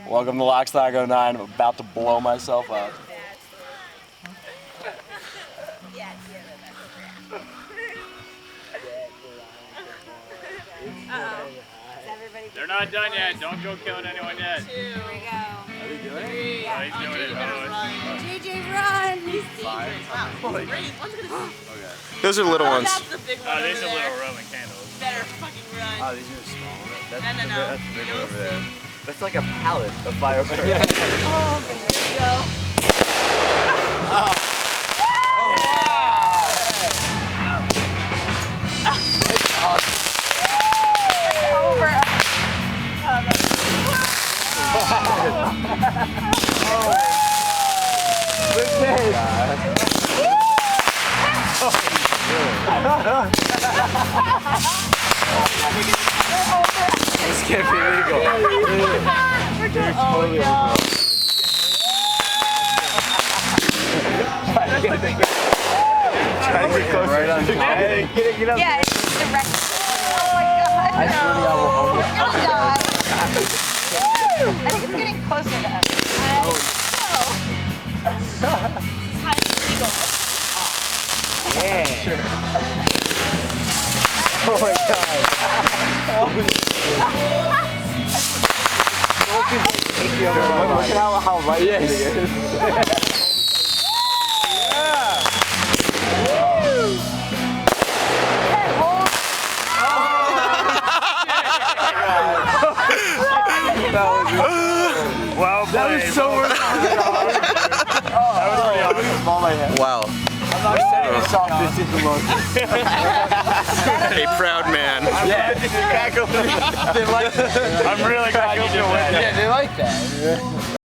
Welcome to Lockstock 09. I'm about to blow myself up. They're not done yet. Don't go killing anyone yet. Here we go. Are they doing it? Yeah, he's doing it. JJ, run! He's Those are little ones. That's the big one. Oh, these over are there. little Roman candles. Better fucking run. Oh, these are small. No. That's the big one over there. That's like a pallet of fireworks. Oh, here we go. This can't be legal. Oh, no. Try to get closer. Right on top. Get up. Yeah, it's the wreck. Oh my god. I swear to God, we'll hold it. Oh god. I think it's getting closer to us. Yeah. Sure. Oh my God. Look at how light it is. Well played. That was so worth it. That was pretty awesome. Wow. I'm not setting this off. This is the most. A proud man. Yeah. They like that. I'm really glad you did that. Yeah, they like that.